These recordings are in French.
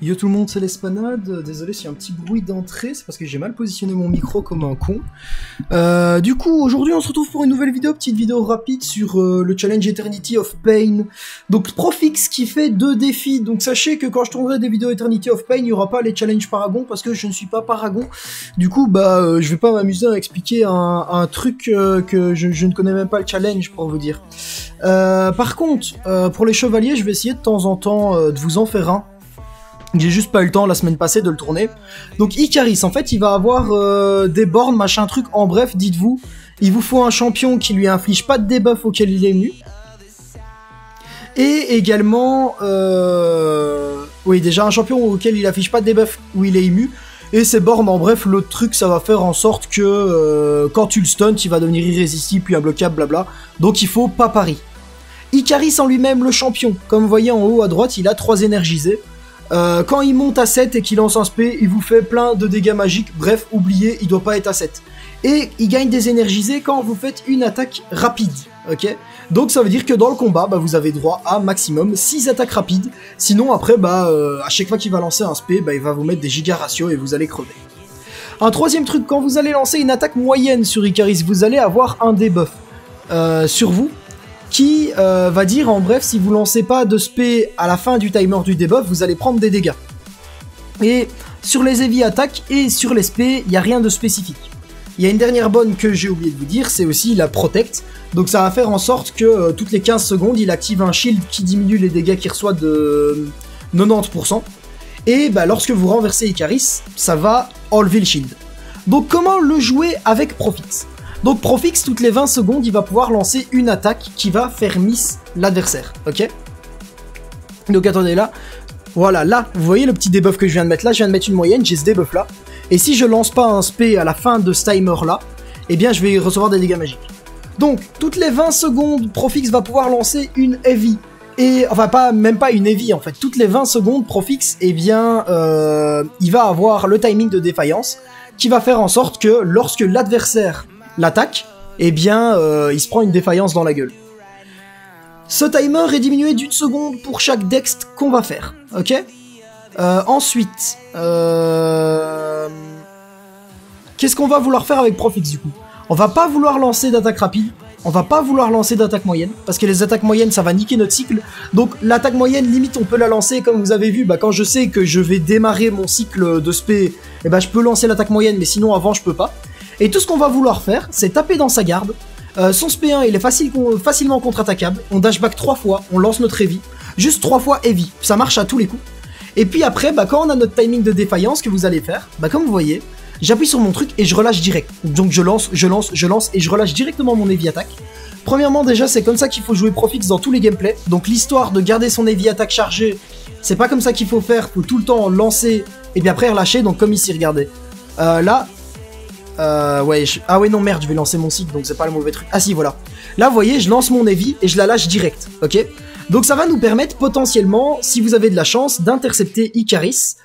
Yo tout le monde, c'est l'Espanade. Désolé s'il y a un petit bruit d'entrée, c'est parce que j'ai mal positionné mon micro comme un con. Du coup, aujourd'hui on se retrouve pour une nouvelle vidéo, petite vidéo rapide sur le challenge Eternity of Pain. Donc Profix qui fait 2 défis, donc sachez que quand je tournerai des vidéos Eternity of Pain, il n'y aura pas les challenges Paragon parce que je ne suis pas Paragon. Du coup, je vais pas m'amuser à expliquer un truc que je ne connais même pas le challenge pour vous dire. Par contre, pour les chevaliers, je vais essayer de temps en temps de vous en faire un. J'ai juste pas eu le temps la semaine passée de le tourner. Donc Icaris, en fait, il va avoir des bornes, machin truc. En bref, dites-vous, il vous faut un champion qui lui inflige pas de debuff auquel il est ému. Et également, oui, déjà un champion auquel il affiche pas de debuff où il est ému. Et ces bornes, en bref, le truc, ça va faire en sorte que quand tu le stuns, il va devenir irrésistible, puis imbloquable, blabla. Donc il faut pas pari. Icaris en lui-même, le champion. Comme vous voyez en haut à droite, il a 3 énergisés. Quand il monte à 7 et qu'il lance un spé, il vous fait plein de dégâts magiques. Bref, oubliez, il doit pas être à 7. Et il gagne des énergisés quand vous faites une attaque rapide. Ok. Donc ça veut dire que dans le combat, vous avez droit à maximum 6 attaques rapides. Sinon après, à chaque fois qu'il va lancer un spé, il va vous mettre des giga ratios et vous allez crever. Un troisième truc, quand vous allez lancer une attaque moyenne sur Icaris, vous allez avoir un debuff sur vous. Qui va dire en bref, si vous lancez pas de spé à la fin du timer du debuff, vous allez prendre des dégâts. Et sur les heavy attaques et sur les spé, il n'y a rien de spécifique. Il y a une dernière bonne que j'ai oublié de vous dire, c'est aussi la protect. Donc ça va faire en sorte que toutes les 15 secondes, il active un shield qui diminue les dégâts qu'il reçoit de 90%. Et lorsque vous renversez Icaris, ça va enlever le shield. Donc comment le jouer avec Profix ? Donc Profix, toutes les 20 secondes, il va pouvoir lancer une attaque qui va faire miss l'adversaire, ok? Donc attendez là, voilà, là, vous voyez le petit debuff que je viens de mettre là, je viens de mettre une moyenne, j'ai ce debuff là, et si je lance pas un spé à la fin de ce timer là, eh bien je vais recevoir des dégâts magiques. Donc, toutes les 20 secondes, Profix va pouvoir lancer une heavy, et, enfin même pas une heavy en fait, toutes les 20 secondes, Profix, eh bien, il va avoir le timing de défaillance, qui va faire en sorte que lorsque l'adversaire l'attaque, eh bien, il se prend une défaillance dans la gueule. Ce timer est diminué d'1 seconde pour chaque dext qu'on va faire, ok? Ensuite, qu'est-ce qu'on va vouloir faire avec Profix du coup? On va pas vouloir lancer d'attaque rapide, on va pas vouloir lancer d'attaque moyenne, parce que les attaques moyennes ça va niquer notre cycle, donc l'attaque moyenne limite on peut la lancer, comme vous avez vu, quand je sais que je vais démarrer mon cycle de spé, eh je peux lancer l'attaque moyenne, mais sinon avant je peux pas. Et tout ce qu'on va vouloir faire, c'est taper dans sa garde. Son SP1, il est facilement contre-attaquable. On dashback 3 fois, on lance notre heavy. Juste 3 fois heavy, ça marche à tous les coups. Et puis après, quand on a notre timing de défaillance que vous allez faire, comme vous voyez, j'appuie sur mon truc et je relâche direct. Donc je lance et je relâche directement mon heavy attack. Premièrement, déjà, c'est comme ça qu'il faut jouer Profix dans tous les gameplays. Donc l'histoire de garder son heavy attack chargé, c'est pas comme ça qu'il faut faire. Faut tout le temps lancer et puis après relâcher. Donc comme ici, regardez. Là... ah ouais non merde, je vais lancer mon cycle donc c'est pas le mauvais truc. Ah si voilà. Là vous voyez je lance mon heavy et je la lâche direct, ok? Donc ça va nous permettre potentiellement, si vous avez de la chance, d'intercepter Icaris.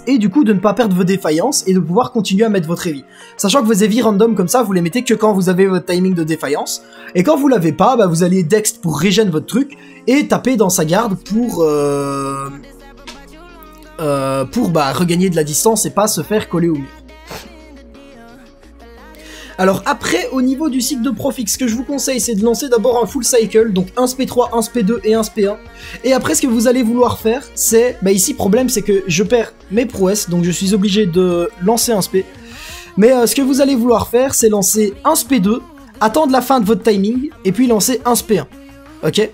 Et du coup de ne pas perdre vos défaillances et de pouvoir continuer à mettre votre heavy. Sachant que vos heavy random comme ça vous les mettez que quand vous avez votre timing de défaillance. Et quand vous l'avez pas, vous allez dext pour régénérer votre truc et taper dans sa garde pour regagner de la distance et pas se faire coller au mur. Alors après, au niveau du cycle de Profix, ce que je vous conseille, c'est de lancer d'abord un full cycle, donc un SP3, un SP2 et un SP1. Et après, ce que vous allez vouloir faire, c'est... ici, problème, c'est que je perds mes prouesses, donc je suis obligé de lancer un SP. Mais ce que vous allez vouloir faire, c'est lancer un SP2, attendre la fin de votre timing, et puis lancer un SP1. Ok ?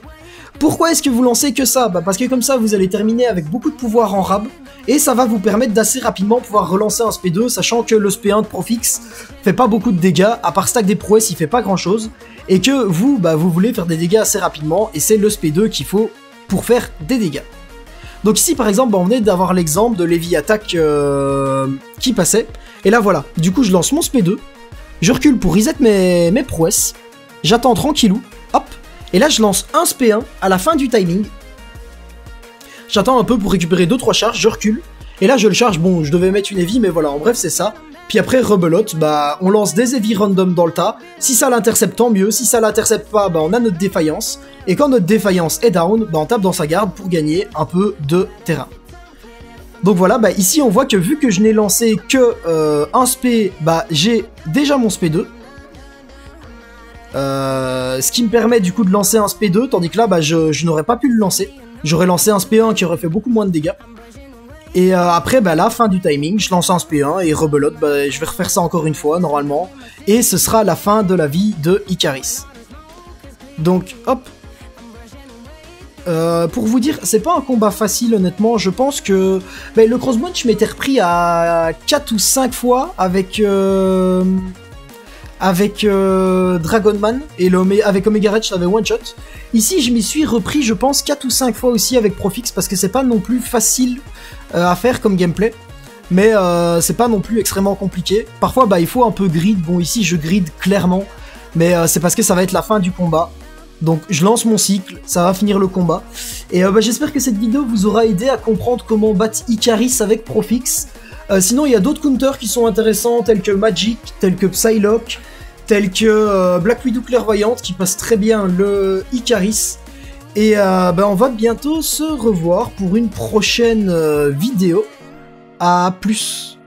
Pourquoi est-ce que vous lancez que ça? Parce que comme ça, vous allez terminer avec beaucoup de pouvoir en rab, et ça va vous permettre d'assez rapidement pouvoir relancer un SP2, sachant que le SP1 de Profix fait pas beaucoup de dégâts, à part stack des prouesses, il fait pas grand-chose, et que vous, vous voulez faire des dégâts assez rapidement, et c'est le SP2 qu'il faut pour faire des dégâts. Donc ici, par exemple, on venait d'avoir l'exemple de l'heavy attack qui passait, et là voilà, du coup je lance mon SP2, je recule pour reset mes prouesses, j'attends tranquillou, hop, et là je lance un SP1 à la fin du timing. J'attends un peu pour récupérer 2-3 charges, je recule. Et là je le charge, bon je devais mettre une heavy mais voilà, en bref c'est ça. Puis après, rebelote, bah, on lance des heavy random dans le tas. Si ça l'intercepte, tant mieux. Si ça l'intercepte pas, bah, on a notre défaillance. Et quand notre défaillance est down, bah, on tape dans sa garde pour gagner un peu de terrain. Donc voilà, bah, ici on voit que vu que je n'ai lancé que un spé, bah, j'ai déjà mon spé 2. Ce qui me permet du coup de lancer un spé 2, tandis que là, bah, je n'aurais pas pu le lancer. J'aurais lancé un spé 1 qui aurait fait beaucoup moins de dégâts. Et après, bah là, fin du timing, je lance un SP1 et rebelote, bah, je vais refaire ça encore une fois, normalement. Et ce sera la fin de la vie de Icaris. Donc, hop. Pour vous dire, c'est pas un combat facile, honnêtement. Je pense que bah, le crossbow, je m'étais repris à 4 ou 5 fois avec Dragonman, et avec Omega Red, je l'avais one shot. Ici, je m'y suis repris, je pense, 4 ou 5 fois aussi avec Profix, parce que c'est pas non plus facile à faire comme gameplay, mais c'est pas non plus extrêmement compliqué. Parfois, bah, il faut un peu grid. Bon, ici, je grid clairement, mais c'est parce que ça va être la fin du combat. Donc, je lance mon cycle, ça va finir le combat. Et bah, j'espère que cette vidéo vous aura aidé à comprendre comment battre Icaris avec Profix. Sinon, il y a d'autres counters qui sont intéressants, tels que Magic, tels que Psylocke, tels que Black Widow Clairvoyante, qui passe très bien le Icaris. Et bah, on va bientôt se revoir pour une prochaine vidéo. À plus.